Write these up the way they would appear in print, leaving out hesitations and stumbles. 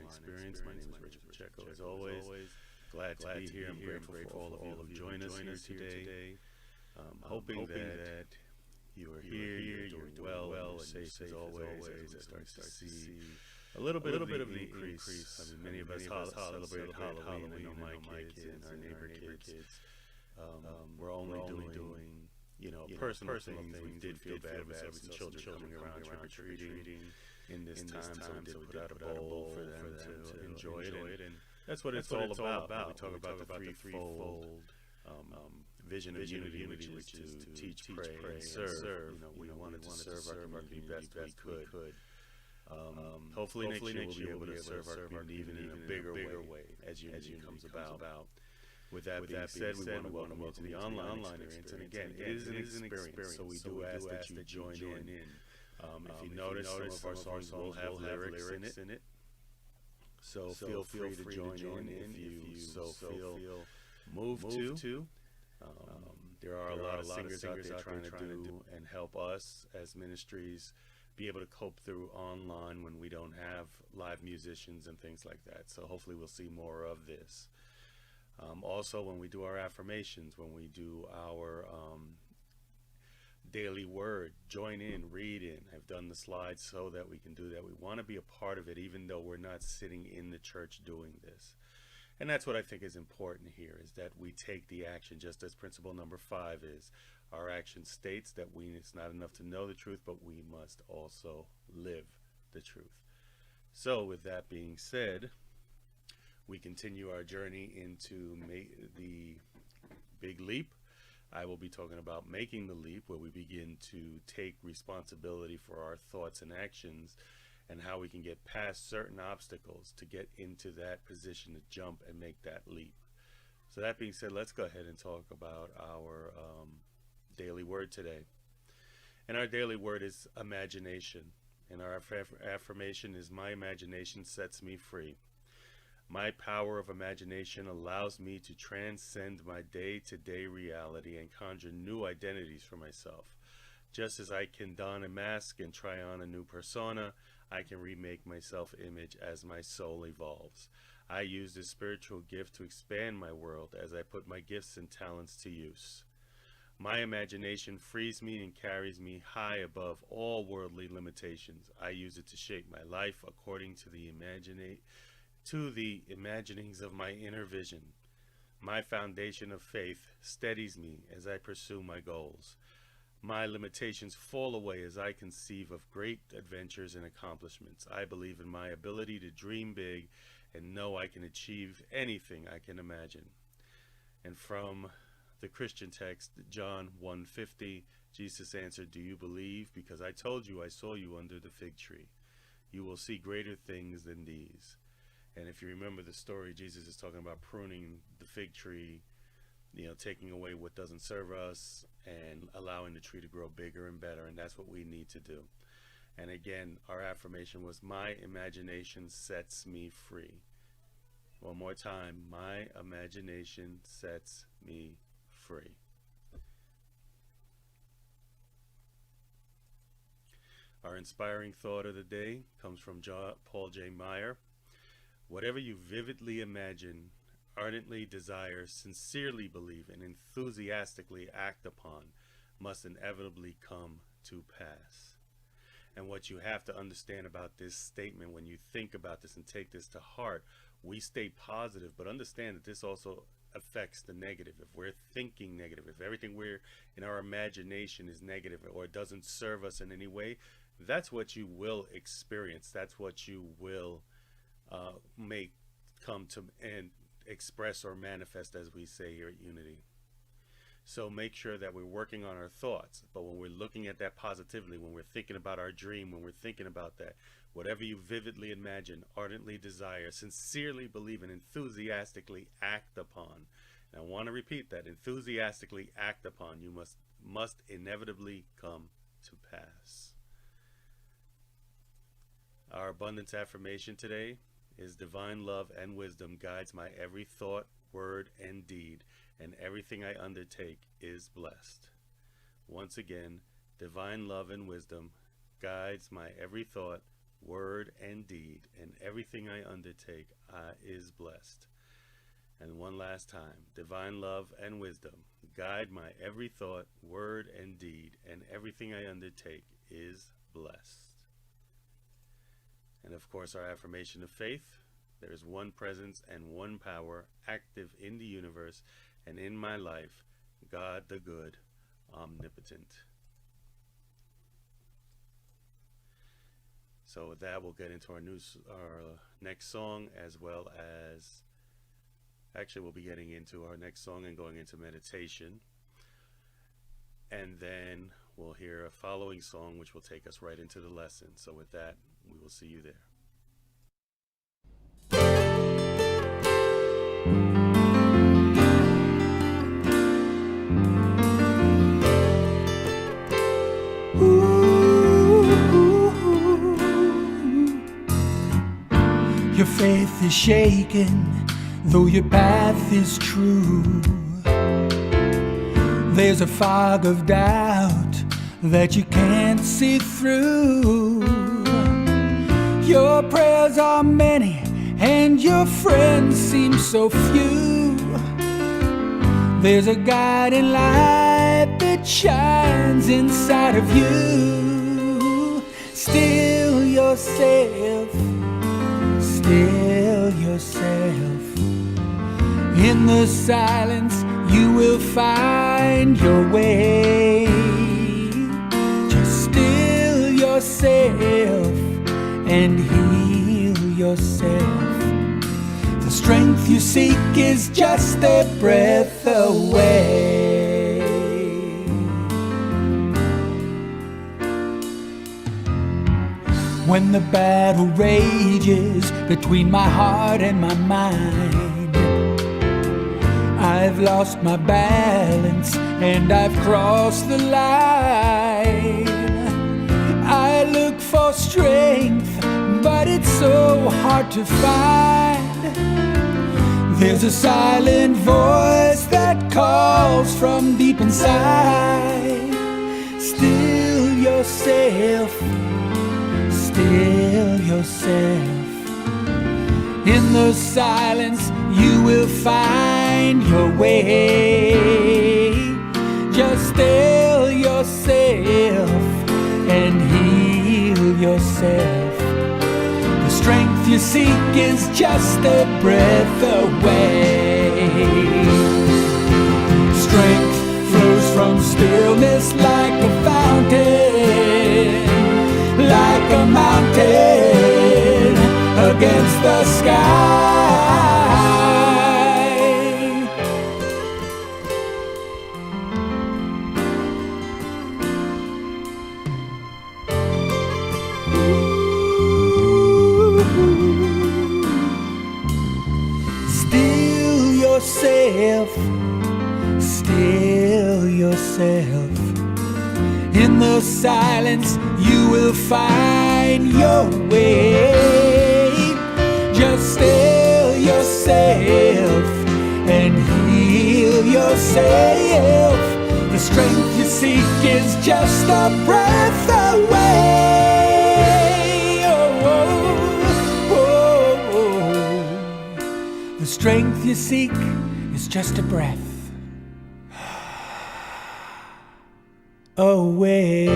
experience. My name is Richard Pacheco. As always, glad to be here. I'm grateful for all of you who joined us here today. Hoping that you are here, you're doing well, and safe as always. As we start to see a little bit of the increase. I mean, many of us celebrate Halloween. I know my kids and our neighbor kids. We're only doing personal things. We did feel bad. We saw some children coming around trick-or-treating in this time, so we did put out a bowl for them to enjoy it. And that's what it's all about. We talk about the threefold vision of unity, which is to teach, pray, and serve. We wanted to serve our community best we could. Hopefully next year we'll be able to serve our community even in a bigger way as unity comes about. With that being said, we want to welcome you to the online experience. And again, it is an experience, so we do ask that you join in. If you notice, some of our songs will have lyrics in it. So feel free to join in if you so feel moved to. There are a lot of singers out there trying to do and help us as ministries be able to cope through online when we don't have live musicians and things like that. So hopefully we'll see more of this. Also, when we do our affirmations, when we do our daily word, join in, read in. I've done the slides so that we can do that. We want to be a part of it, even though we're not sitting in the church doing this. And that's what I think is important here, is that we take the action, just as principle number 5 is. Our action states that it's not enough to know the truth, but we must also live the truth. So with that being said, we continue our journey into the big leap. I will be talking about making the leap, where we begin to take responsibility for our thoughts and actions and how we can get past certain obstacles to get into that position to jump and make that leap. So that being said, let's go ahead and talk about our daily word today. And our daily word is imagination. And our affirmation is, my imagination sets me free. My power of imagination allows me to transcend my day-to-day reality and conjure new identities for myself. Just as I can don a mask and try on a new persona, I can remake my self-image as my soul evolves. I use this spiritual gift to expand my world as I put my gifts and talents to use. My imagination frees me and carries me high above all worldly limitations. I use it to shape my life according to the imaginings of my inner vision. My foundation of faith steadies me as I pursue my goals. My limitations fall away as I conceive of great adventures and accomplishments. I believe in my ability to dream big and know I can achieve anything I can imagine. And from the Christian text, John 1:50, Jesus answered, "Do you believe? Because I told you I saw you under the fig tree. You will see greater things than these." And if you remember the story, Jesus is talking about pruning the fig tree, taking away what doesn't serve us and allowing the tree to grow bigger and better. And that's what we need to do. And again, our affirmation was, my imagination sets me free. One more time, my imagination sets me free. Our inspiring thought of the day comes from Paul J. Meyer. Whatever you vividly imagine, ardently desire, sincerely believe, and enthusiastically act upon must inevitably come to pass. And what you have to understand about this statement, when you think about this and take this to heart, we stay positive, but understand that this also affects the negative. If we're thinking negative, if everything we're in our imagination is negative or it doesn't serve us in any way, that's what you will experience. That's what you will make come to and express or manifest, as we say here at Unity. So make sure that we're working on our thoughts, but when we're looking at that positively, when we're thinking about our dream, when we're thinking about that, whatever you vividly imagine, ardently desire, sincerely believe, and enthusiastically act upon. And I want to repeat that, enthusiastically act upon, you must inevitably come to pass. Our abundance affirmation today is, divine love and wisdom guides my every thought, word, and deed, and everything I undertake is blessed. Once again, divine love and wisdom guides my every thought, word and deed, and everything I undertake is blessed. And one last time, divine love and wisdom guide my every thought, word, and deed, and everything I undertake is blessed. And of course, our affirmation of faith: there is one presence and one power active in the universe and in my life, God the good, omnipotent. So with that, we'll get into our next song, as well as, actually we'll be getting into our next song and going into meditation. And then we'll hear a following song which will take us right into the lesson. So with that, we will see you there. Your faith is shaken, though your path is true. There's a fog of doubt that you can't see through. Your prayers are many and your friends seem so few. There's a guiding light that shines inside of you. Still yourself, still yourself. In the silence you will find your way. Just still yourself and heal yourself. The strength you seek is just a breath away. When the battle rages between my heart and my mind, I've lost my balance and I've crossed the line. I look for strength, but it's so hard to find. There's a silent voice that calls from deep inside. Still yourself, still yourself. In the silence you will find your way. Just still yourself and heal yourself. The strength you seek is just a breath away. Strength flows from stillness like a fountain, like a mountain against the sky. Still yourself, still yourself. In the silence you will find your way. Just still yourself and heal yourself. The strength you seek is just a breath away. Oh, oh, oh, oh. The strength you seek is just a breath away.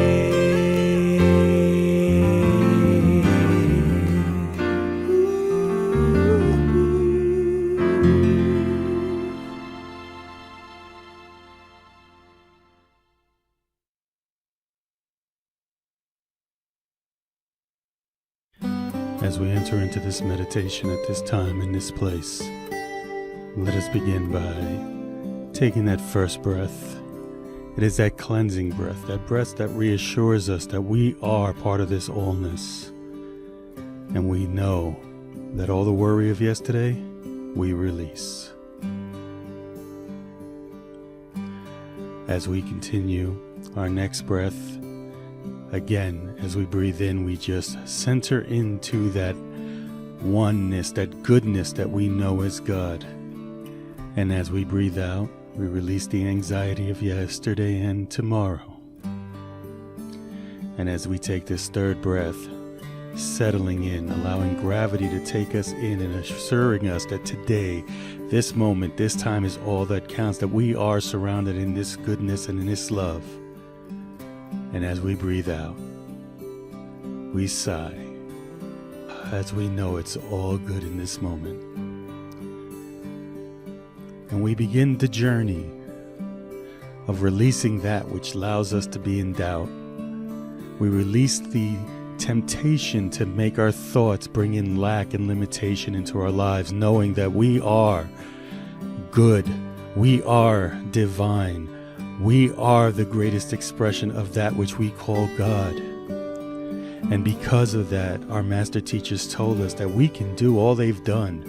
As we enter into this meditation at this time in this place, let us begin by taking that first breath. It is that cleansing breath, that breath that reassures us that we are part of this allness. And we know that all the worry of yesterday, we release. As we continue our next breath, again, as we breathe in, we just center into that oneness, that goodness that we know as God. And as we breathe out, we release the anxiety of yesterday and tomorrow. And as we take this third breath, settling in, allowing gravity to take us in and assuring us that today, this moment, this time is all that counts, that we are surrounded in this goodness and in this love. And as we breathe out, we sigh, as we know it's all good in this moment. And we begin the journey of releasing that which allows us to be in doubt. We release the temptation to make our thoughts bring in lack and limitation into our lives, knowing that we are good, we are divine, we are the greatest expression of that which we call God. And because of that, our master teachers told us that we can do all they've done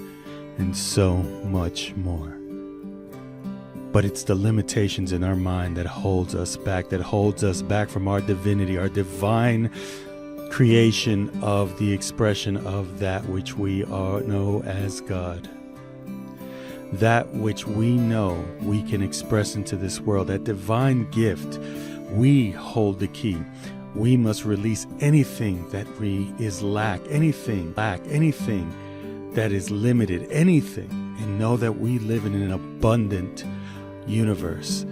and so much more. But it's the limitations in our mind that holds us back from our divinity, our divine creation of the expression of that which we know as God. That which we know we can express into this world, that divine gift, we hold the key. We must release anything that is lack, anything that is limited, anything, and know that we live in an abundant universe.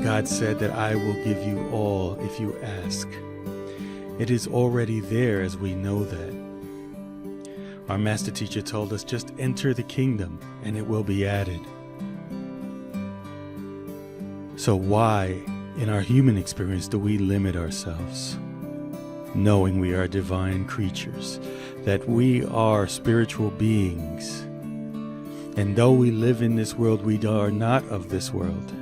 God said that I will give you all if you ask. It is already there as we know that. Our master teacher told us, just enter the kingdom and it will be added. So why in our human experience do we limit ourselves? Knowing we are divine creatures, that we are spiritual beings. And though we live in this world, we are not of this world.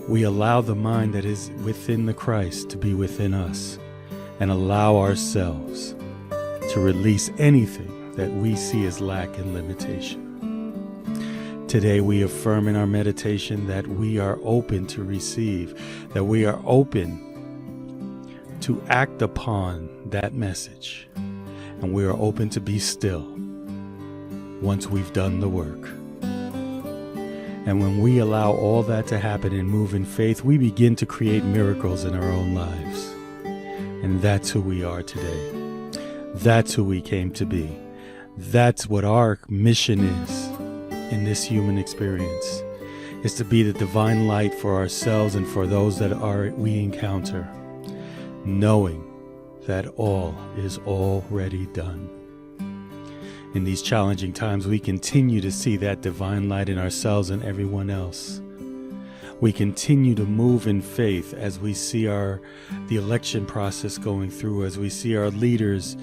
We allow the mind that is within the Christ to be within us and allow ourselves to release anything that we see as lack and limitation. Today we affirm in our meditation that we are open to receive, that we are open to act upon that message. And we are open to be still once we've done the work. And when we allow all that to happen and move in faith, we begin to create miracles in our own lives. And that's who we are today. That's who we came to be. That's what our mission is in this human experience, is to be the divine light for ourselves and for those that we encounter, knowing that all is already done. In these challenging times, we continue to see that divine light in ourselves and everyone else. We continue to move in faith as we see the election process going through, as we see our leaders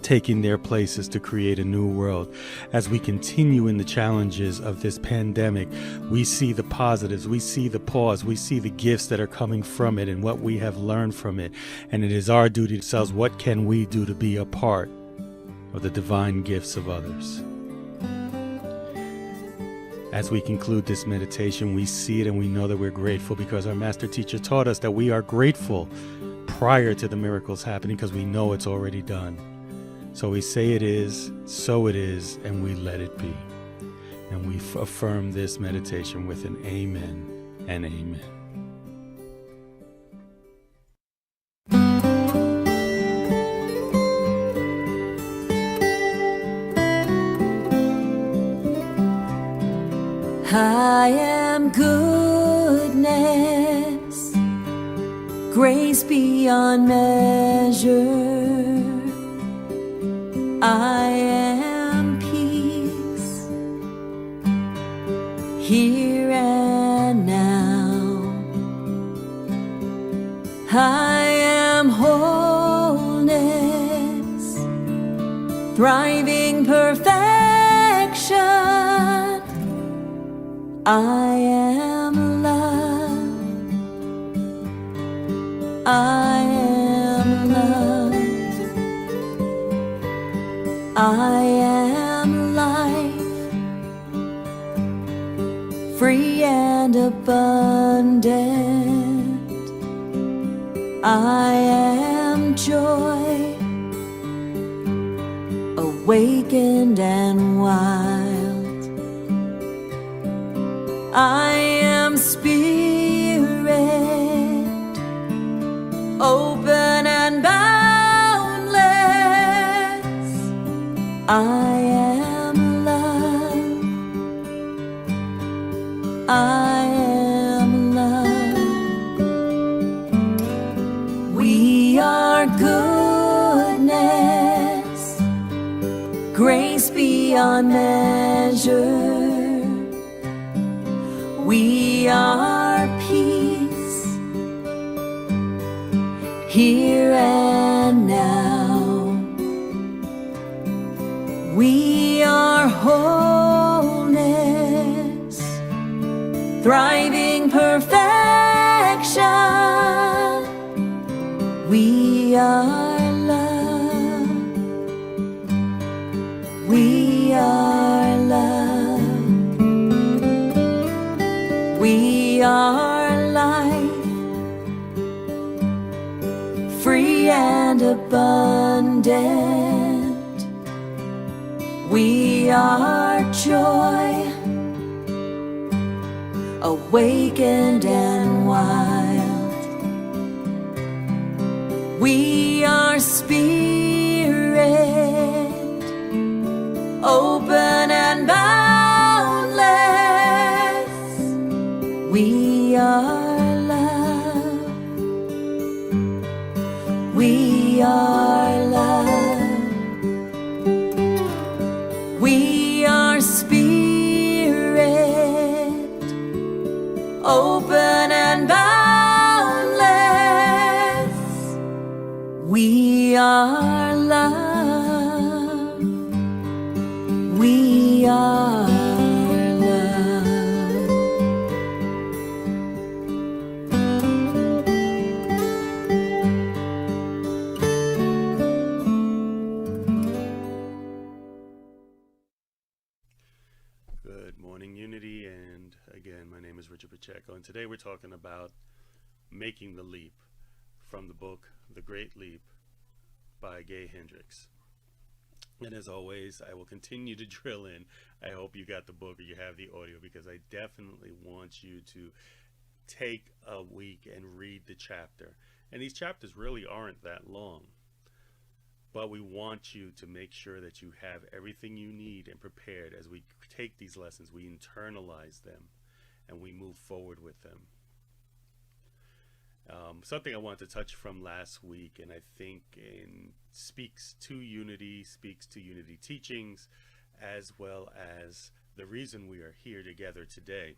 taking their places to create a new world. As we continue in the challenges of this pandemic, we see the positives, we see the pause, we see the gifts that are coming from it and what we have learned from it. And it is our duty to ourselves, what can we do to be a part of the divine gifts of others? As we conclude this meditation, we see it and we know that we're grateful because our master teacher taught us that we are grateful prior to the miracles happening because we know it's already done. So we say it is, so it is, and we let it be. And we affirm this meditation with an amen and amen. I am goodness, grace beyond measure. I am peace, here and now. I am wholeness, thriving perfection. I am love, I am love, I am life, free and abundant. I am joy, awakened and wild. I am spirit, I am love. I am love. We are goodness, grace beyond measure. We are peace, here and now. We are wholeness, thriving perfection. We are love. We are love. We are life, free and abundant. We are joy, awakened and wild. We are spirit, open and boundless. We are love. We are love. We are spirit, open and boundless. We are love. We are love. Good morning, Unity, and again, my name is Richard Pacheco, and today we're talking about making the leap from the book The Great Leap by Gay Hendricks. And as always, I will continue to drill in. I hope you got the book or you have the audio, because I definitely want you to take a week and read the chapter. And these chapters really aren't that long, but we want you to make sure that you have everything you need and prepared as we take these lessons, we internalize them, and we move forward with them. Something I want to touch from last week, and I think speaks to unity teachings, as well as the reason we are here together today.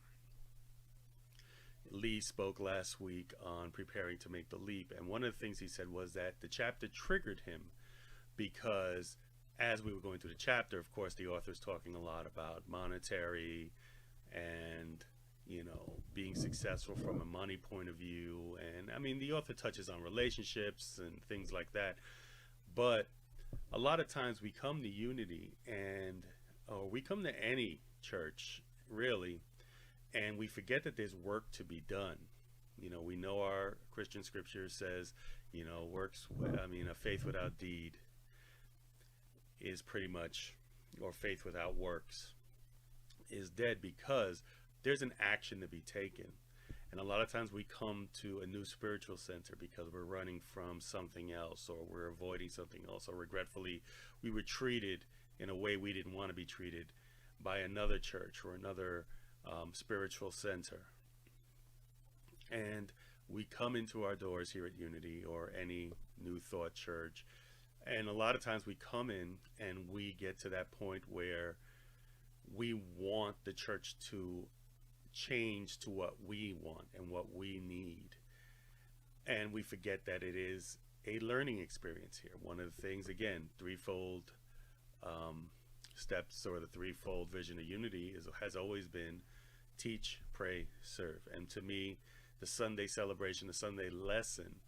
Lee spoke last week on preparing to make the leap, and one of the things he said was that the chapter triggered him, because as we were going through the chapter, of course, the author's talking a lot about monetary and, being successful from a money point of view. And I mean, the author touches on relationships and things like that. But a lot of times we come to Unity or we come to any church, really, and we forget that there's work to be done. We know our Christian scripture says, a faith without deed is pretty much, or faith without works is dead, because there's an action to be taken. And a lot of times we come to a new spiritual center because we're running from something else, or we're avoiding something else, or regretfully we were treated in a way we didn't want to be treated by another church or another spiritual center. And we come into our doors here at Unity or any New Thought church, and a lot of times we come in and we get to that point where we want the church to change to what we want and what we need. And we forget that it is a learning experience here. One of the things, again, threefold steps, or the threefold vision of Unity has always been teach, pray, serve. And to me, the Sunday celebration, the Sunday lesson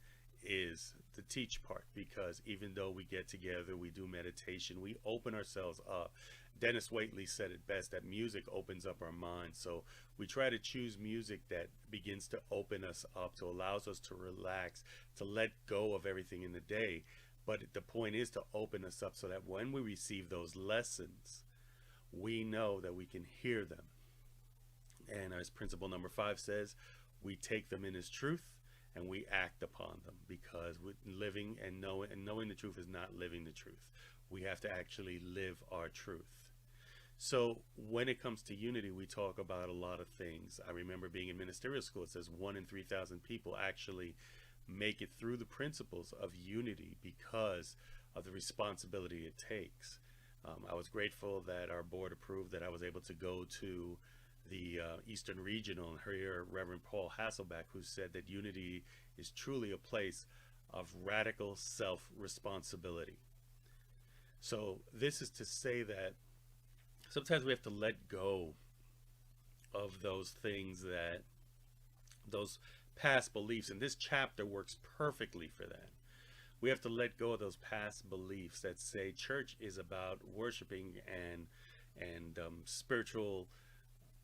is the teach part, because even though we get together, we do meditation, we open ourselves up. Dennis Waitley said it best, that music opens up our minds. So we try to choose music that begins to open us up, to allows us to relax, to let go of everything in the day. But the point is to open us up so that when we receive those lessons, we know that we can hear them. And as principle number 5 says, we take them in as truth and we act upon them, because living and knowing the truth is not living the truth. We have to actually live our truth. So when it comes to unity, we talk about a lot of things. I remember being in ministerial school. It says 1 in 3,000 people actually make it through the principles of unity because of the responsibility it takes. I was grateful that our board approved that I was able to go to the Eastern Regional and hear Reverend Paul Hasselbeck, who said that unity is truly a place of radical self-responsibility. So this is to say that sometimes we have to let go of those things, that those past beliefs, and this chapter works perfectly for that. We have to let go of those past beliefs that say church is about worshiping and spiritual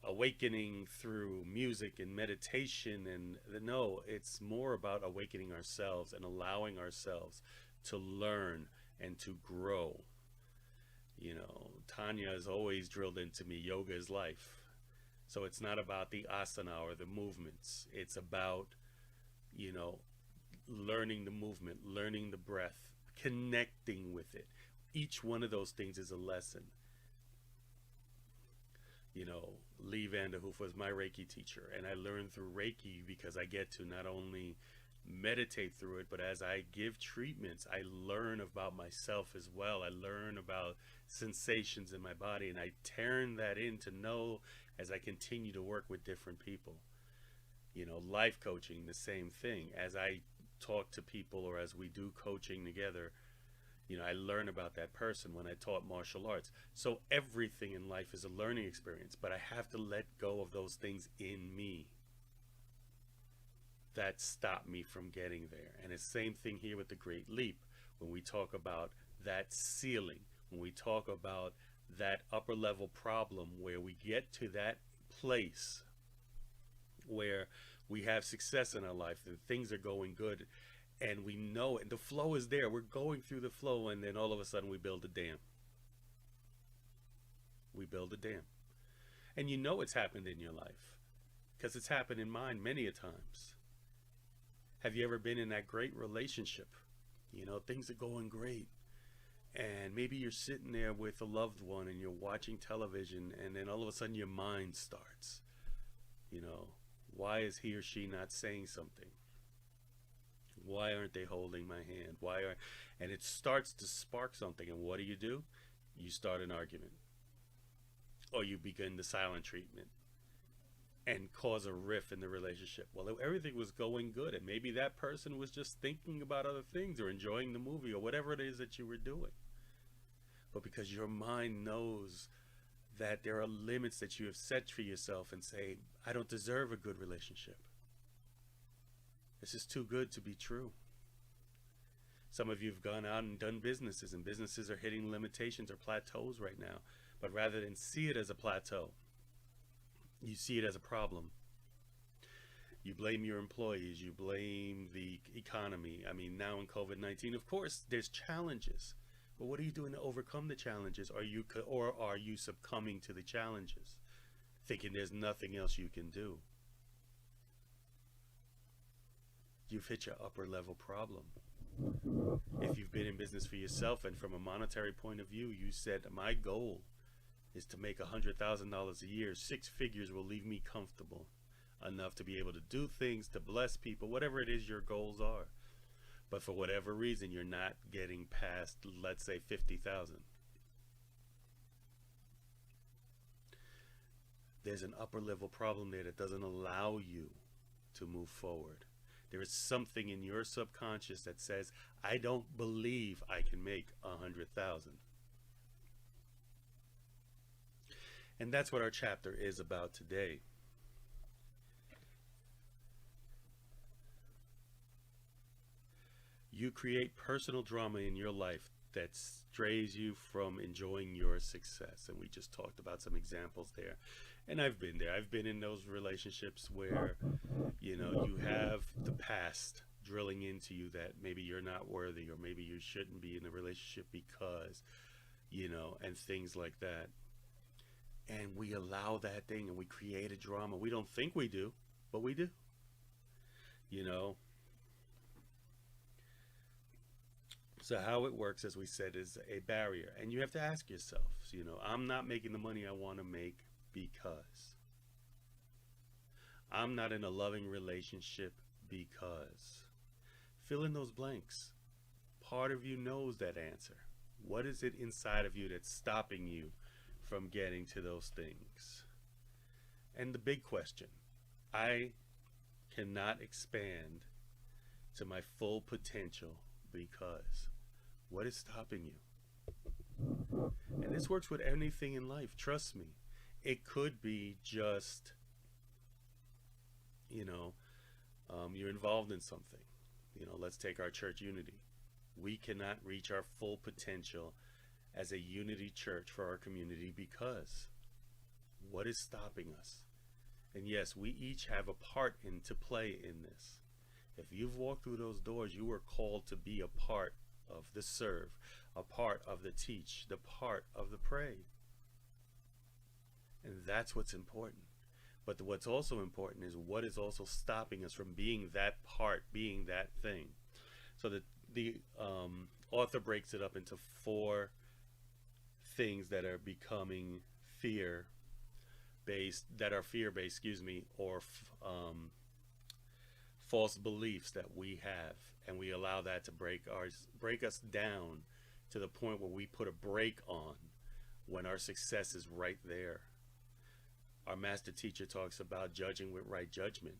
awakening through music and meditation, and no, it's more about awakening ourselves and allowing ourselves to learn and to grow. You know, Tanya has always drilled into me, yoga is life. So it's not about the asana or the movements. It's about, you know, learning the movement, learning the breath, connecting with it. Each one of those things is a lesson. You know, Lee Vanderhoof was my Reiki teacher, and I learned through Reiki because I get to not only meditate through it, but as I give treatments, I learn about myself as well. I learn about sensations in my body, and I turn that in to know as I continue to work with different people. You know, life coaching, the same thing. As I talk to people or as we do coaching together, you know, I learn about that person. When I taught martial arts, so everything in life is a learning experience, but I have to let go of those things in me that stop me from getting there. And it's the same thing here with the Great Leap. When we talk about that ceiling, when we talk about that upper level problem, where we get to that place where we have success in our life and things are going good, and we know it, the flow is there, we're going through the flow, and then all of a sudden we build a dam. We build a dam. And you know it's happened in your life, because it's happened in mine many a times. Have you ever been in that great relationship? You know, things are going great, and maybe you're sitting there with a loved one and you're watching television, and then all of a sudden your mind starts, you know, why is he or she not saying something? Why aren't they holding my hand? And it starts to spark something, and what do? You start an argument, or you begin the silent treatment and cause a rift in the relationship. Well, everything was going good, and maybe that person was just thinking about other things or enjoying the movie or whatever it is that you were doing. But because your mind knows that there are limits that you have set for yourself and say, I don't deserve a good relationship. This is too good to be true. Some of you have gone out and done businesses, and businesses are hitting limitations or plateaus right now. But rather than see it as a plateau, you see it as a problem. You blame your employees, you blame the economy. I mean, now in COVID-19, of course, there's challenges. But what are you doing to overcome the challenges? Or are you succumbing to the challenges, thinking there's nothing else you can do? You've hit your upper level problem. If you've been in business for yourself, and from a monetary point of view, you said, my goal is to make $100,000 a year. 6 figures will leave me comfortable enough to be able to do things, to bless people, whatever it is your goals are. But for whatever reason, you're not getting past, let's say, 50,000. There's an upper level problem there that doesn't allow you to move forward. There is something in your subconscious that says, I don't believe I can make 100,000. And that's what our chapter is about today. You create personal drama in your life that strays you from enjoying your success. And we just talked about some examples there. And I've been there. I've been in those relationships where, you know, you have the past drilling into you that maybe you're not worthy, or maybe you shouldn't be in a relationship because, you know, and things like that. And we allow that thing, and we create a drama. We don't think we do, but we do. You know, So how it works, as we said, is a barrier. And you have to ask yourself, I'm not making the money I want to make because I'm not in a loving relationship because fill in those blanks. Part of you knows that answer. What is it inside of you that's stopping you from getting to those things? And the big question, I cannot expand to my full potential because what is stopping you? And this works with anything in life, trust me. It could be just, you're involved in something. Let's take our church Unity. We cannot reach our full potential as a unity church for our community because what is stopping us? And yes, we each have a part to play in this. If you've walked through those doors, you were called to be a part of the serve, a part of the teach, the part of the pray. And that's what's important. But what's also important is what is also stopping us from being that part, being that thing. So the author breaks it up into 4 things that are becoming fear-based, or false beliefs that we have, and we allow that to break us down to the point where we put a brake on when our success is right there. Our master teacher talks about judging with right judgment.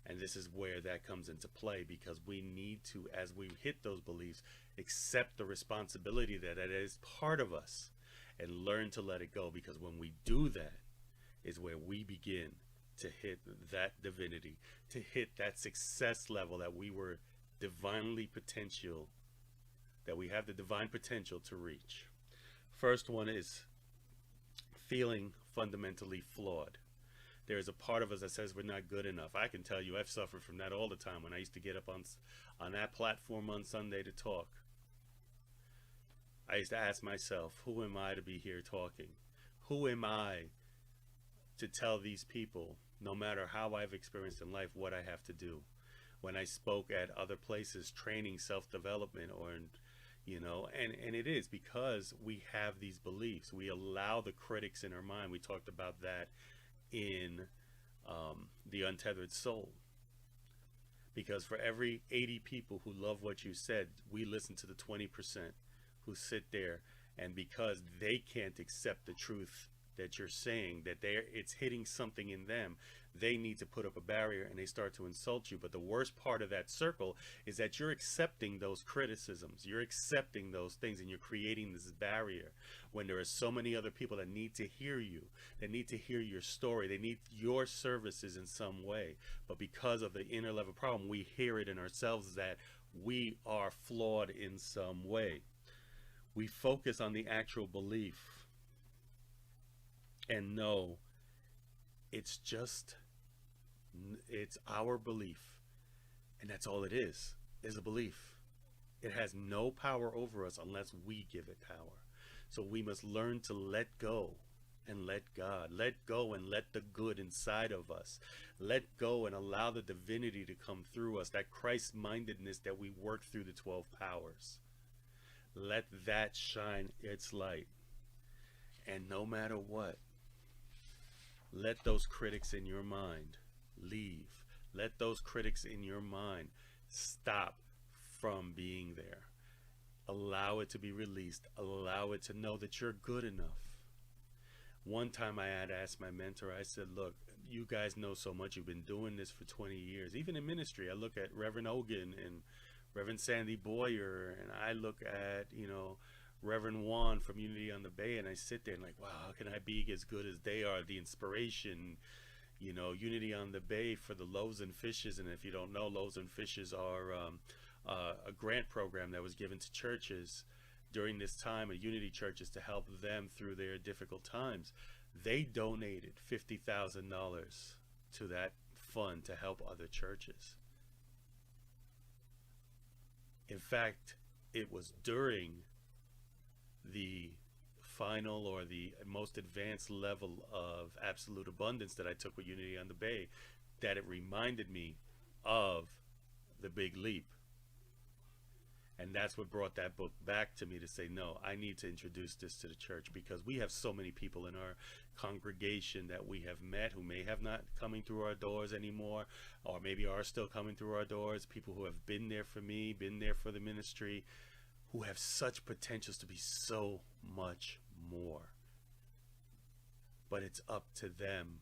And this is where that comes into play, because we need to, as we hit those beliefs, accept the responsibility that it is part of us and learn to let it go. Because when we do that is where we begin to hit that divinity, to hit that success level that we were divinely potential, that we have the divine potential to reach. First one is feeling fundamentally flawed. There is a part of us that says we're not good enough. I can tell you I've suffered from that all the time. When I used to get up on that platform on Sunday to talk, I used to ask myself, who am I to be here talking? Who am I to tell these people, no matter how I've experienced in life, what I have to do? When I spoke at other places, training, self-development, and it is because we have these beliefs. We allow the critics in our mind. We talked about that in The Untethered Soul. Because for every 80 people who love what you said, we listen to the 20% who sit there, and because they can't accept the truth that you're saying, that it's hitting something in them, they need to put up a barrier and they start to insult you. But the worst part of that circle is that you're accepting those criticisms, you're accepting those things, and you're creating this barrier when there are so many other people that need to hear you, that need to hear your story, they need your services in some way. But because of the inner level problem, we hear it in ourselves that we are flawed in some way. We focus on the actual belief and know it's our belief, and that's all it is a belief. It has no power over us unless we give it power. So we must learn to let go and let God, let go and let the good inside of us, let go and allow the divinity to come through us, that Christ-mindedness that we work through the 12 powers. Let that shine its light. And no matter what, let those critics in your mind leave. Let those critics in your mind stop from being there. Allow it to be released. Allow it to know that you're good enough. One time I had asked my mentor, I said, look, you guys know so much. You've been doing this for 20 years. Even in ministry, I look at Reverend Ogan and Reverend Sandy Boyer, and I look at, Reverend Juan from Unity on the Bay, and I sit there and like, wow, how can I be as good as they are? The inspiration, Unity on the Bay for the loaves and fishes. And if you don't know, loaves and fishes are a grant program that was given to churches during this time, of Unity churches, to help them through their difficult times. They donated $50,000 to that fund to help other churches. In fact, it was during the final or the most advanced level of absolute abundance that I took with Unity on the Bay that it reminded me of the big leap. And that's what brought that book back to me, to say, no, I need to introduce this to the church, because we have so many people in our congregation that we have met who may have not coming through our doors anymore, or maybe are still coming through our doors, people who have been there for me, been there for the ministry, who have such potentials to be so much more. But it's up to them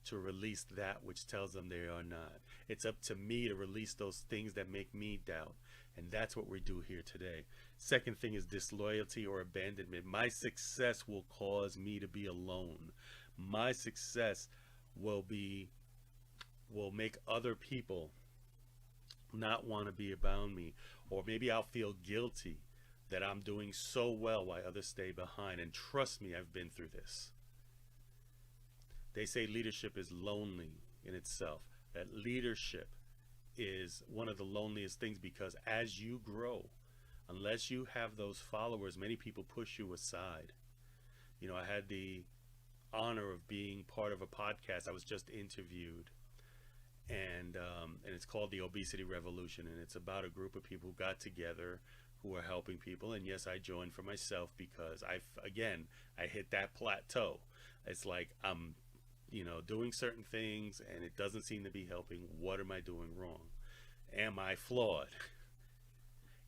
to release that which tells them they are not. It's up to me to release those things that make me doubt. And that's what we do here today. Second thing is disloyalty or abandonment. My success will cause me to be alone. My success will make other people not want to be around me. Or maybe I'll feel guilty that I'm doing so well while others stay behind. And trust me, I've been through this. They say leadership is lonely in itself. That leadership is one of the loneliest things, because as you grow, unless you have those followers, many people push you aside. You know, I had the honor of being part of a podcast. I was just interviewed, and it's called The Obesity Revolution, and it's about a group of people who got together who are helping people. And yes, I joined for myself, because I hit that plateau. It's like I'm doing certain things and it doesn't seem to be helping. What am I doing wrong? Am I flawed?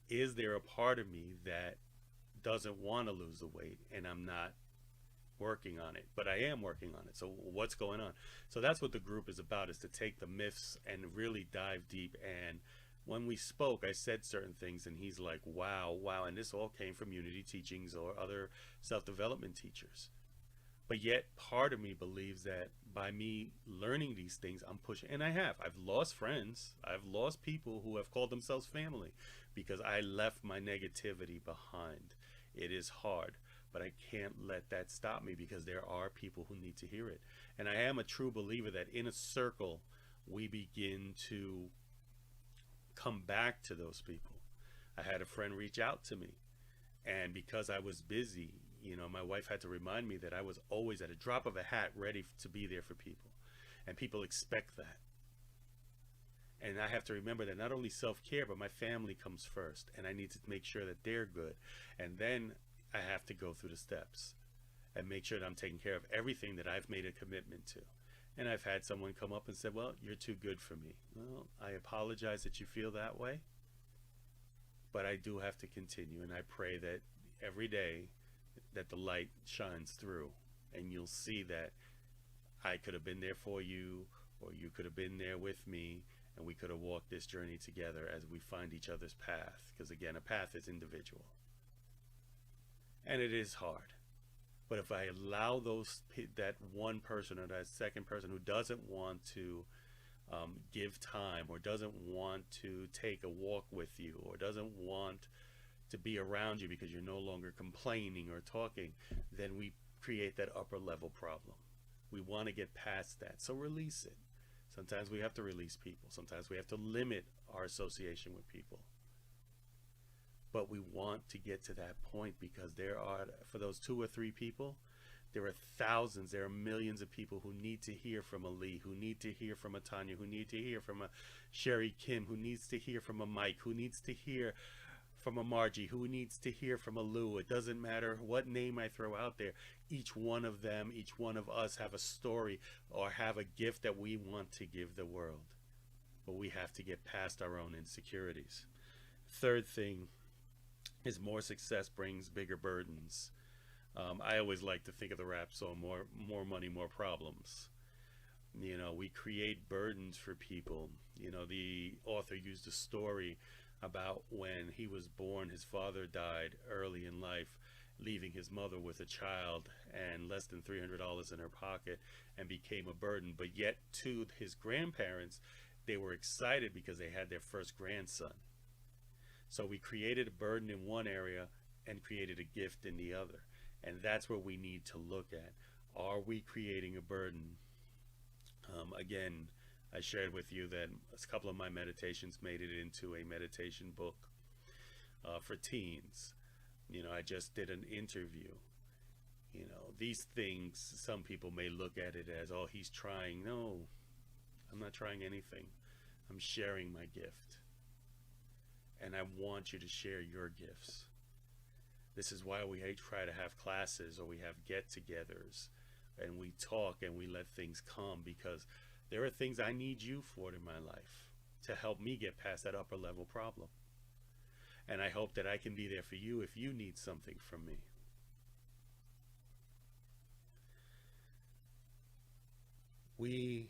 Is there a part of me that doesn't want to lose the weight and I'm not working on it? But I am working on it. So what's going on? So that's what the group is about, is to take the myths and really dive deep. And when we spoke, I said certain things and he's like, wow. And this all came from Unity Teachings or other self-development teachers. But yet part of me believes that by me learning these things, I'm pushing. And I've lost friends. I've lost people who have called themselves family, because I left my negativity behind. It is hard, but I can't let that stop me, because there are people who need to hear it. And I am a true believer that in a circle, we begin to come back to those people. I had a friend reach out to me, and because I was busy, my wife had to remind me that I was always at a drop of a hat ready to be there for people. And people expect that. And I have to remember that not only self-care, but my family comes first. And I need to make sure that they're good. And then I have to go through the steps and make sure that I'm taking care of everything that I've made a commitment to. And I've had someone come up and say, well, you're too good for me. Well, I apologize that you feel that way, but I do have to continue. And I pray that every day that the light shines through, and you'll see that I could have been there for you, or you could have been there with me, and we could have walked this journey together as we find each other's path. Because again, a path is individual, and it is hard. But if I allow that one person or that second person who doesn't want to give time, or doesn't want to take a walk with you, or doesn't want to be around you because you're no longer complaining or talking, then we create that upper level problem. We want to get past that. So release it. Sometimes we have to release people. Sometimes we have to limit our association with people. But we want to get to that point, because there are, for those 2 or 3 people, there are thousands, there are millions of people who need to hear from a Lee, who need to hear from a Tanya, who need to hear from a Sherry Kim, who needs to hear from a Mike, who needs to hear from a Margie, who needs to hear from a Lou. It doesn't matter what name I throw out there. Each one of them, each one of us have a story or have a gift that we want to give the world. But we have to get past our own insecurities. Third thing is more success brings bigger burdens. I always like to think of the rap song, more money, more problems. We create burdens for people. The author used a story about when he was born, his father died early in life, leaving his mother with a child and less than $300 in her pocket, and became a burden. But yet to his grandparents, they were excited because they had their first grandson. So we created a burden in one area and created a gift in the other. And that's what we need to look at. Are we creating a burden? Again, I shared with you that a couple of my meditations made it into a meditation book for teens. I just did an interview. These things, some people may look at it as, oh, he's trying. No, I'm not trying anything. I'm sharing my gift. and I want you to share your gifts. This is why we try to have classes or we have get-togethers and we talk and we let things come, because there are things I need you for in my life to help me get past that upper level problem. And I hope that I can be there for you if you need something from me. We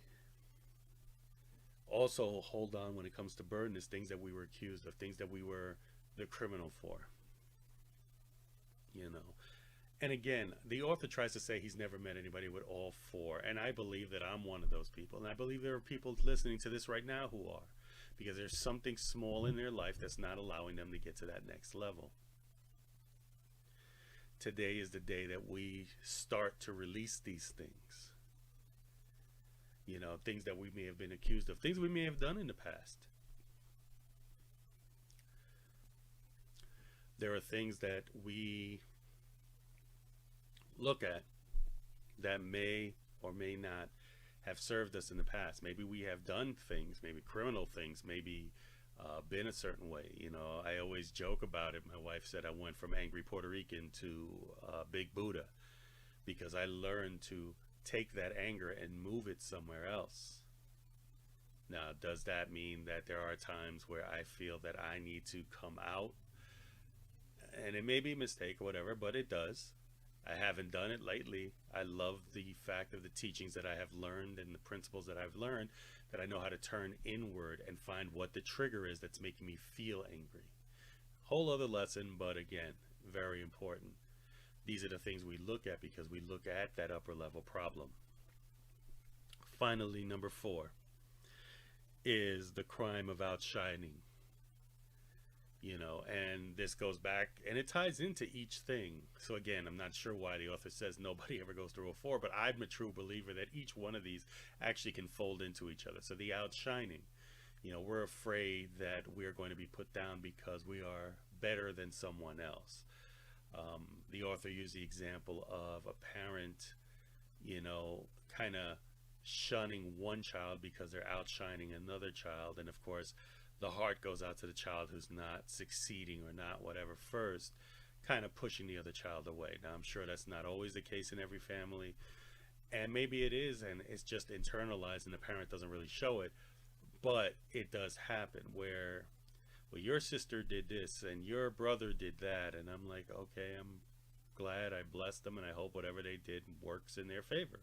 also hold on when it comes to burden is things that we were accused of, things that we were the criminal for. You know. And again, the author tries to say he's never met anybody with all four. And I believe that I'm one of those people. And I believe there are people listening to this right now who are. Because there's something small in their life that's not allowing them to get to that next level. Today is the day that we start to release these things. You know, things that we may have been accused of, things we may have done in the past. There are things that we look at that may or may not have served us in the past. Maybe we have done things, maybe criminal things, maybe been a certain way. You know, I always joke about it. My wife said I went from angry Puerto Rican to Big Buddha, because I learned to take that anger and move it somewhere else. Now, does that mean that there are times where I feel that I need to come out? And it may be a mistake or whatever, but it does. I haven't done it lately. I love the fact of the teachings that I have learned and the principles that I've learned, that I know how to turn inward and find what the trigger is that's making me feel angry. Whole other lesson, but again, very important. These are the things we look at because we look at that upper level problem. Finally, number 4 is the crime of outshining. You know, and this goes back and it ties into each thing. So again, I'm not sure why the author says nobody ever goes through a 4, but I'm a true believer that each one of these actually can fold into each other. So the outshining, you know, we're afraid that we're going to be put down because we are better than someone else. The author used the example of a parent, you know, kind of shunning one child because they're outshining another child. And of course, the heart goes out to the child who's not succeeding or not whatever first, kind of pushing the other child away. Now, I'm sure that's not always the case in every family. And maybe it is, and it's just internalized and the parent doesn't really show it. But it does happen where, well, your sister did this and your brother did that. And I'm like, okay, I'm glad, I blessed them, and I hope whatever they did works in their favor.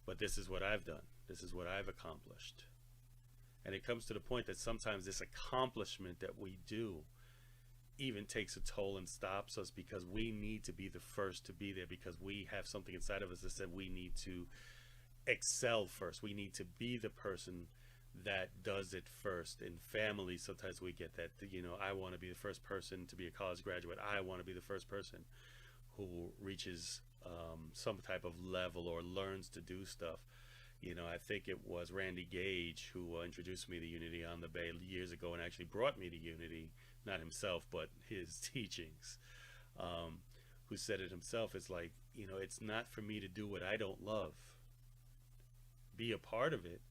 But this is what I've done. This is what I've accomplished. And it comes to the point that sometimes this accomplishment that we do even takes a toll and stops us, because we need to be the first to be there, because we have something inside of us that said we need to excel first. We need to be the person that does it first. In families, sometimes we get that, you know, I want to be the first person to be a college graduate. I want to be the first person who reaches some type of level or learns to do stuff. You know, I think it was Randy Gage who introduced me to Unity on the Bay years ago and actually brought me to Unity, not himself, but his teachings, who said it himself. It's like, you know, it's not for me to do what I don't love. Be a part of it,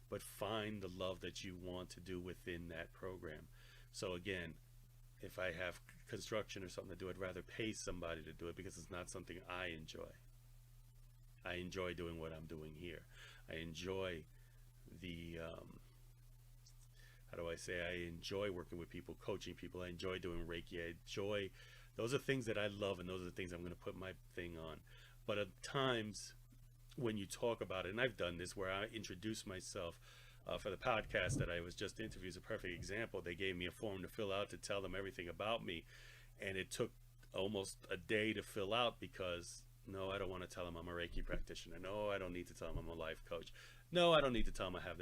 but find the love that you want to do within that program. So again, if I have construction or something to do, I'd rather pay somebody to do it because it's not something I enjoy. I enjoy doing what I'm doing here. I enjoy the, how do I say, I enjoy working with people, coaching people. I enjoy doing Reiki. I enjoy, those are things that I love, and those are the things I'm going to put my thing on. But at times when you talk about it, and I've done this where I introduce myself for the podcast that I was just interviewed, is a perfect example. They gave me a form to fill out to tell them everything about me, and it took almost a day to fill out because, no, I don't want to tell them I'm a Reiki practitioner. No, I don't need to tell them I'm a life coach. No, I don't need to tell them I have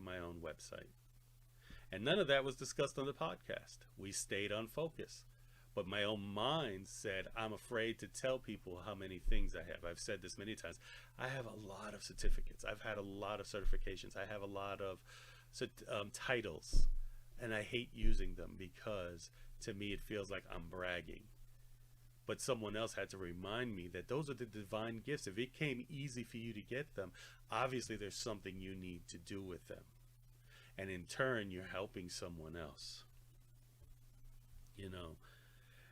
my own website. And none of that was discussed on the podcast. We stayed on focus. But my own mind said, I'm afraid to tell people how many things I have. I've said this many times. I have a lot of certificates. I've had a lot of certifications. I have a lot of titles. And I hate using them because, to me, it feels like I'm bragging. But someone else had to remind me that those are the divine gifts. If it came easy for you to get them, obviously there's something you need to do with them. And in turn, you're helping someone else. You know,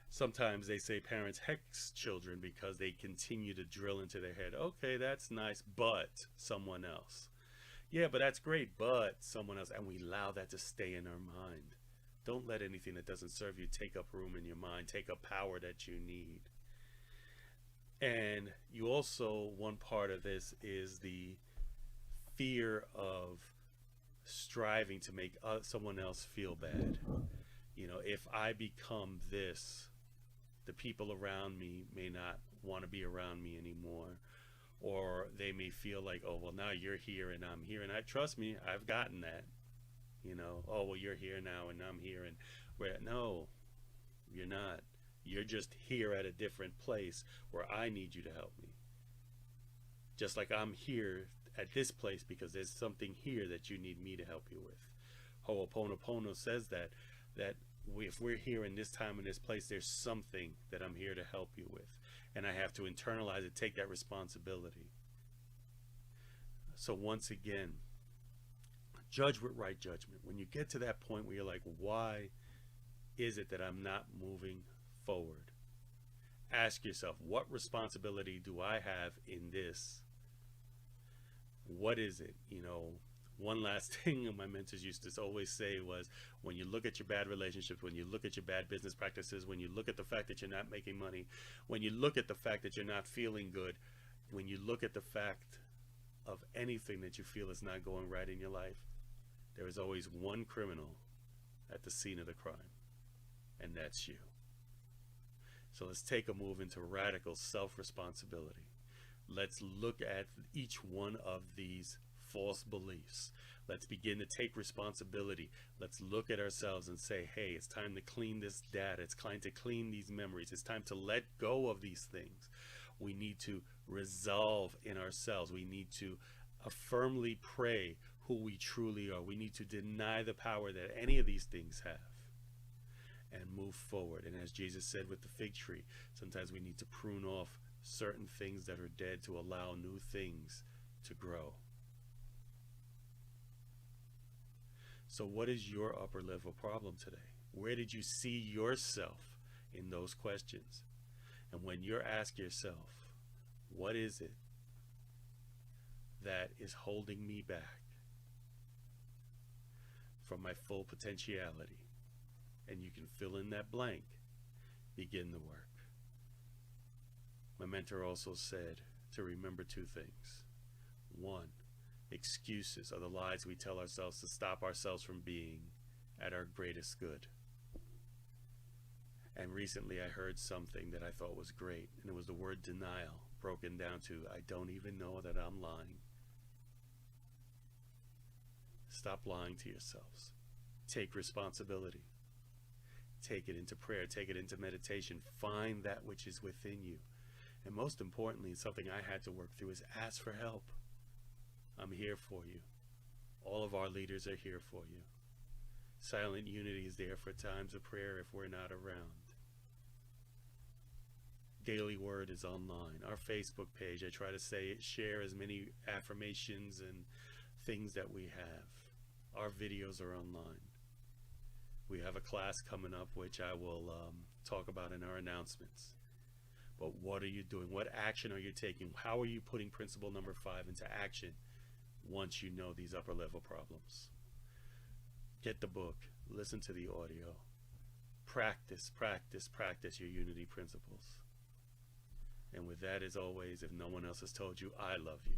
sometimes they say parents hex children because they continue to drill into their head, okay, that's nice, but someone else. Yeah, but that's great, but someone else. And we allow that to stay in our mind. Don't let anything that doesn't serve you take up room in your mind, take up power that you need. And you also, one part of this is the fear of striving to make someone else feel bad. You know, if I become this, the people around me may not want to be around me anymore, or they may feel like, oh, well, now you're here and I'm here, and trust me, I've gotten that. You know, oh, well, you're here now and I'm here, and no, you're not. You're just here at a different place where I need you to help me. Just like I'm here at this place because there's something here that you need me to help you with. Ho'oponopono says that if we're here in this time and this place, there's something that I'm here to help you with. And I have to internalize it, take that responsibility. So once again, judge with right judgment. When you get to that point where you're like, why is it that I'm not moving forward? Ask yourself, what responsibility do I have in this? What is it? You know, one last thing my mentors used to always say was, when you look at your bad relationships, when you look at your bad business practices, when you look at the fact that you're not making money, when you look at the fact that you're not feeling good, when you look at the fact of anything that you feel is not going right in your life, there is always one criminal at the scene of the crime, and that's you. So let's take a move into radical self-responsibility. Let's look at each one of these false beliefs. Let's begin to take responsibility. Let's look at ourselves and say, hey, it's time to clean this data. It's time to clean these memories. It's time to let go of these things. We need to resolve in ourselves. We need to firmly pray who we truly are. We need to deny the power that any of these things have and move forward. And as Jesus said with the fig tree, sometimes we need to prune off certain things that are dead to allow new things to grow. So what is your upper level problem today? Where did you see yourself in those questions? And when you ask yourself, what is it that is holding me back from my full potentiality? And you can fill in that blank. Begin the work. My mentor also said to remember two things. One, excuses are the lies we tell ourselves to stop ourselves from being at our greatest good. And recently I heard something that I thought was great, and it was the word denial broken down to, I don't even know that I'm lying. Stop lying to yourselves. Take responsibility. Take it into prayer. Take it into meditation. Find that which is within you. And most importantly, something I had to work through is ask for help. I'm here for you. All of our leaders are here for you. Silent Unity is there for times of prayer if we're not around. Daily Word is online. Our Facebook page, I try to share as many affirmations and things that we have. Our videos are online. We have a class coming up which I will talk about in our announcements. But what are you doing? What action are you taking? How are you putting principle number 5 into action once you know these upper level problems? Get the book. Listen to the audio. Practice, practice, practice your unity principles. And with that, as always, if no one else has told you, I love you.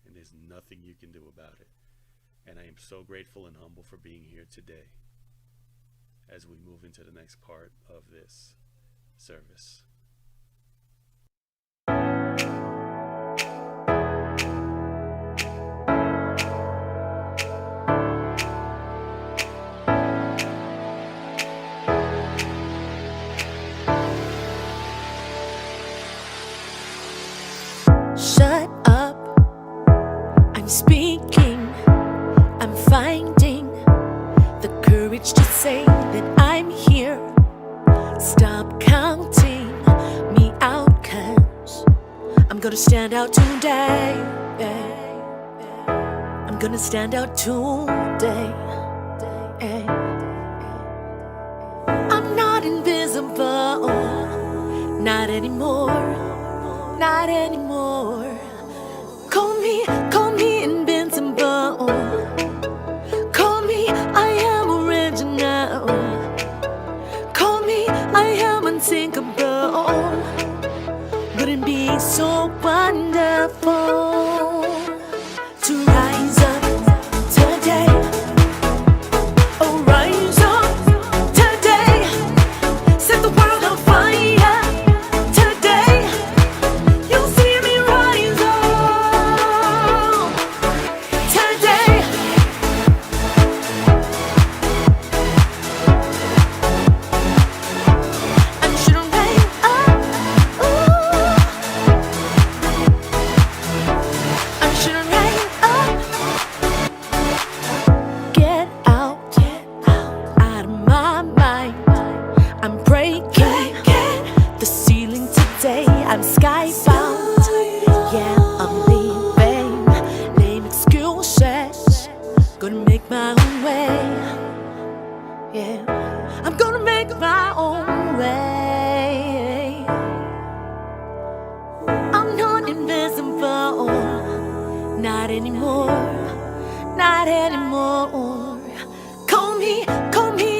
And there's nothing you can do about it. And I am so grateful and humble for being here today as we move into the next part of this service. Shut up, I'm speaking, I'm finding the courage to say that I'm here. Stop counting me out, 'cause I'm gonna stand out today. I'm gonna stand out today. not anymore. Call me invincible. Call me, I am original. Call me, I am unsinkable. Wouldn't be so wonderful to rise up today? Oh, rise up today. Set the world on fire today. You'll see me rise up today. I'm shooting right up. Ooh. I'm shooting right up. Get out of my mind. I'm breaking the ceiling today. I'm skybound. Yeah, I'm leaving. Lame excuses. Gonna make my own way. Yeah, I'm gonna make my own way. I'm not invisible. Not anymore. Not anymore. Call me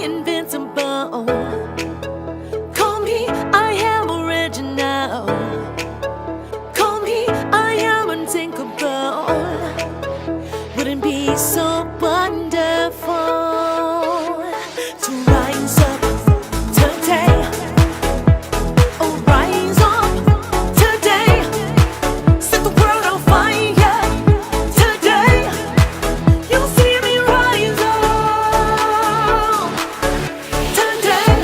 invincible. Call me, I am original. Call me, I am unsinkable. Wouldn't be so wonderful to rise up today? Oh, rise up today. Set the world on fire today. You'll see me rise up today.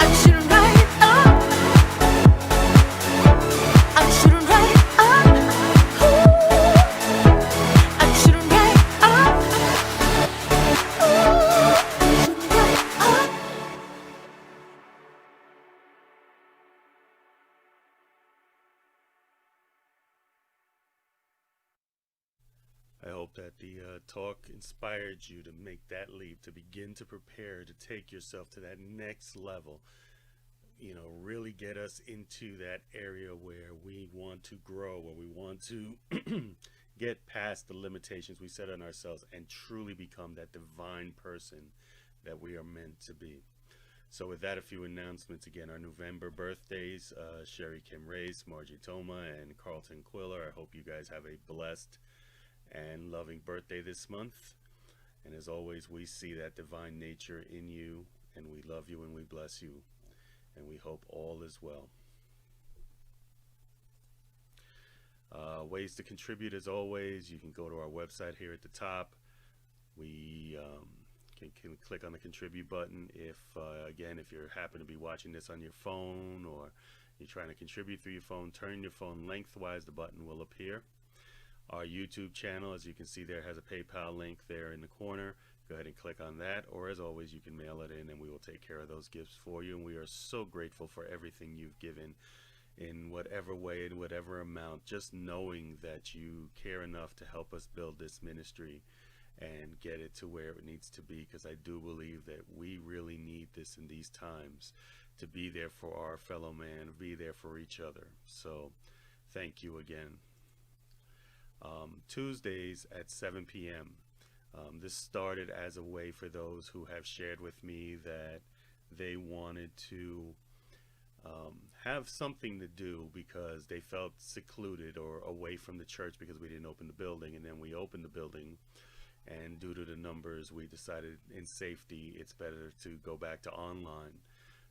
I'm shooting right up. I'm shooting right up. Ooh. I'm shooting right up. Ooh. Shooting right up. I hope that the talk inspired you to make that leap, to begin to prepare, to take yourself to that next level. You know, really get us into that area where we want to grow, where we want to get past the limitations we set on ourselves and truly become that divine person that we are meant to be. So with that, a few announcements. Again, our November birthdays, Sherry Kim Race, Margie Toma, and Carlton Quiller. I hope you guys have a blessed and loving birthday this month. And as always, we see that divine nature in you, and we love you and we bless you, and we hope all is well. Ways to contribute, as always, you can go to our website here at the top. We can click on the contribute button. If again, if you happen to be watching this on your phone, or you're trying to contribute through your phone, turn your phone lengthwise, the button will appear. Our YouTube channel, as you can see there, has a PayPal link there in the corner. Go ahead and click on that, or as always, you can mail it in and we will take care of those gifts for you. And we are so grateful for everything you've given in whatever way, in whatever amount, just knowing that you care enough to help us build this ministry and get it to where it needs to be, because I do believe that we really need this in these times, to be there for our fellow man, be there for each other. So thank you again. Tuesdays at 7 p.m. This started as a way for those who have shared with me that they wanted to have something to do because they felt secluded or away from the church because we didn't open the building. And then we opened the building, and due to the numbers, we decided in safety it's better to go back to online.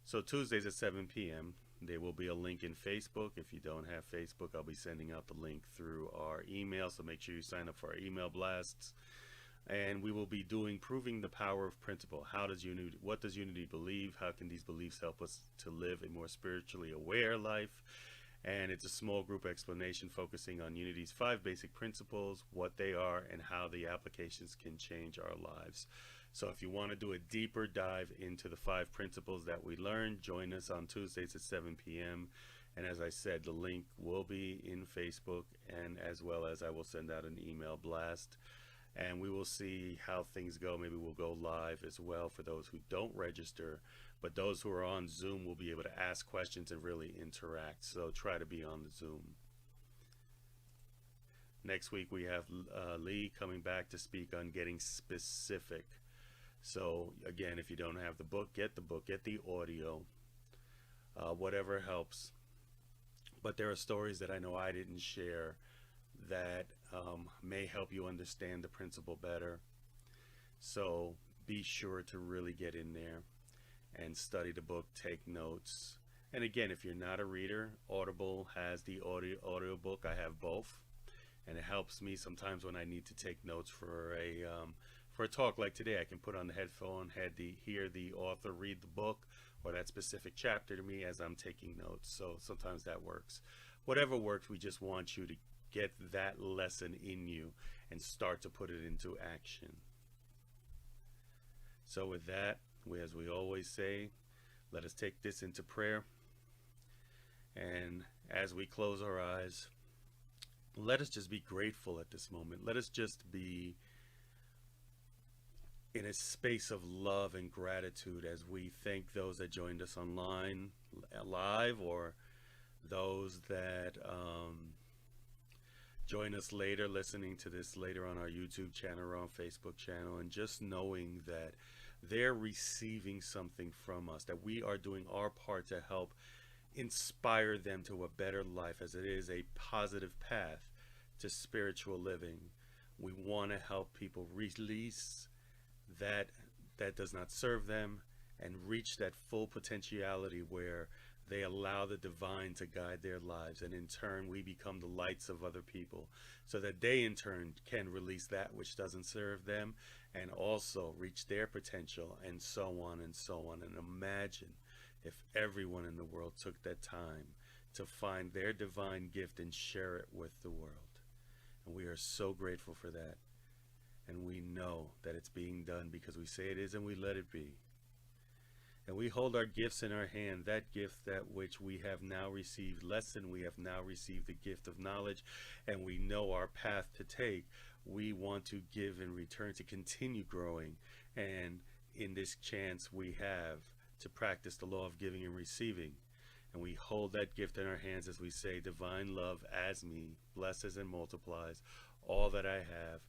So Tuesdays at 7 p.m. There will be a link in Facebook. If you don't have Facebook, I'll be sending out the link through our email, so make sure you sign up for our email blasts. And we will be doing Proving the Power of Principle. What does unity believe? How can these beliefs help us to live a more spiritually aware life? And it's a small group explanation focusing on unity's 5 basic principles, what they are, and how the applications can change our lives. So if you want to do a deeper dive into the 5 principles that we learned, join us on Tuesdays at 7 p.m. And as I said, the link will be in Facebook, and as well as I will send out an email blast. and we will see how things go. Maybe we'll go live as well for those who don't register, but those who are on Zoom will be able to ask questions and really interact. So try to be on the Zoom. Next week we have Lee coming back to speak on getting specific. So again, if you don't have the book, get the audio, whatever helps. But there are stories that I know I didn't share that may help you understand the principle better. So be sure to really get in there and study the book, take notes. And again, if you're not a reader, Audible has the audio book. I have both, and it helps me sometimes when I need to take notes for a talk like today. I can put on the headphone, hear the author read the book or that specific chapter to me as I'm taking notes. So sometimes that works. Whatever works, we just want you to get that lesson in you and start to put it into action. So with that, as we always say, let us take this into prayer. And as we close our eyes, let us just be grateful at this moment. Let us just be in a space of love and gratitude as we thank those that joined us online, live, or those that join us later, listening to this later on our YouTube channel or on Facebook channel, and just knowing that they're receiving something from us, that we are doing our part to help inspire them to a better life, as it is a positive path to spiritual living. We want to help people release that does not serve them and reach that full potentiality where they allow the divine to guide their lives, and in turn we become the lights of other people, so that they in turn can release that which doesn't serve them and also reach their potential, and so on and so on. And imagine if everyone in the world took that time to find their divine gift and share it with the world. And we are so grateful for that. And we know that it's being done because we say it is and we let it be. And we hold our gifts in our hand, that gift that which we have now received lesson, we have now received the gift of knowledge, and we know our path to take. We want to give in return, to continue growing, and in this chance we have to practice the law of giving and receiving. And we hold that gift in our hands as we say, divine love as me blesses and multiplies all that I have,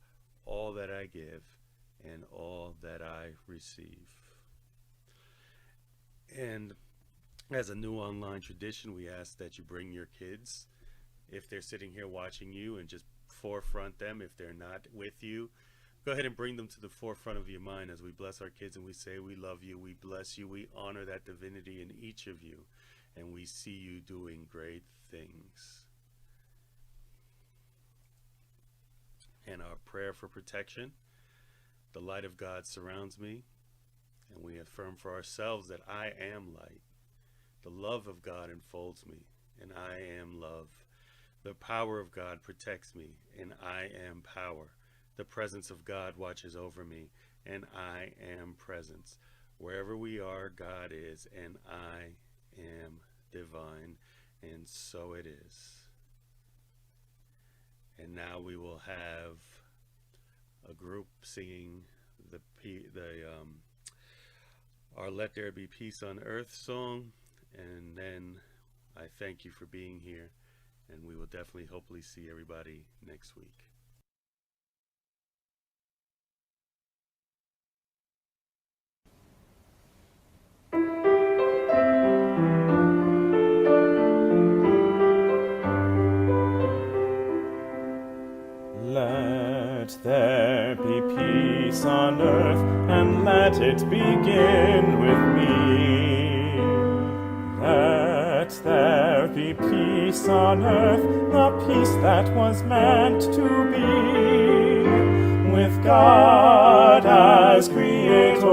all that I give, and all that I receive. And as a new online tradition, we ask that you bring your kids, if they're sitting here watching you, and just forefront them. If they're not with you, go ahead and bring them to the forefront of your mind as we bless our kids and we say, we love you, we bless you, we honor that divinity in each of you, and we see you doing great things. And our prayer for protection: the light of God surrounds me, and we affirm for ourselves that I am light. The love of God enfolds me, and I am love. The power of God protects me, and I am power. The presence of God watches over me, and I am presence. Wherever we are, God is, and I am divine, and so it is. And now we will have a group singing our Let There Be Peace on Earth song, and then I thank you for being here, and we will definitely hopefully see everybody next week. Let there be peace on earth, and let it begin with me. Let there be peace on earth, the peace that was meant to be. With God as Creator,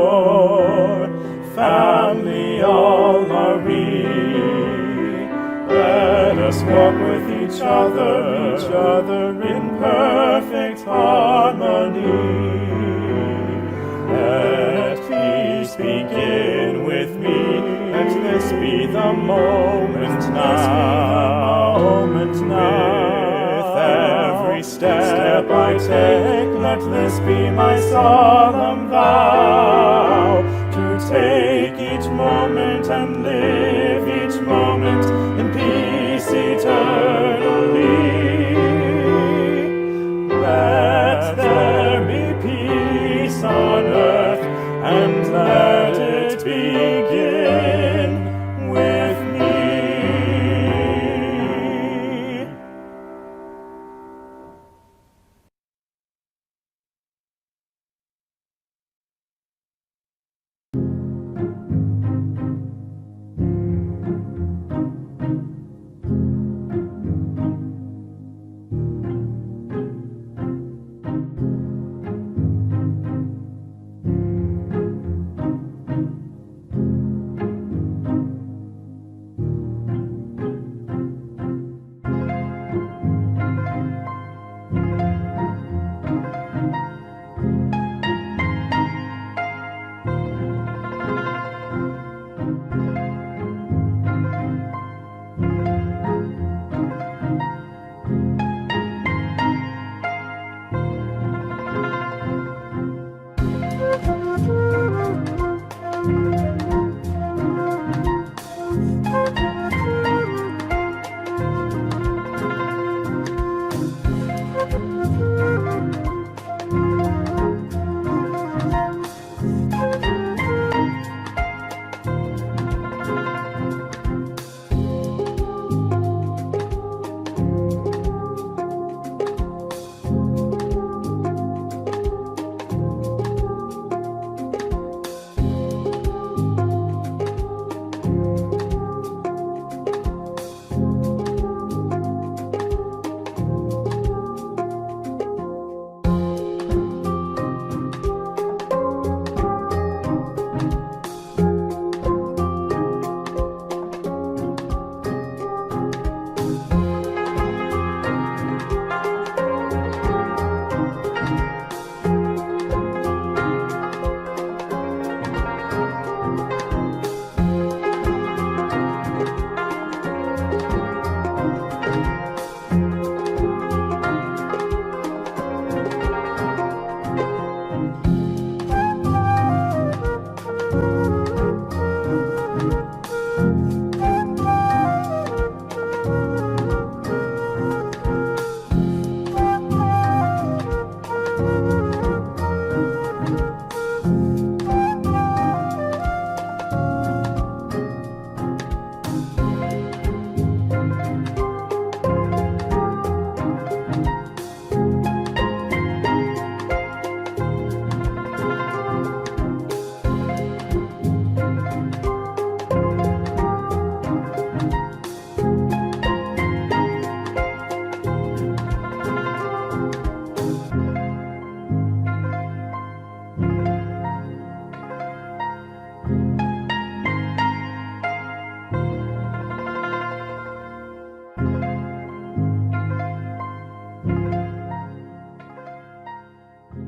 family all are we. Let us walk with each other in perfect harmony. Let peace begin with me, let this be the moment now. With every step step I take, let this be my solemn vow, to take each moment and live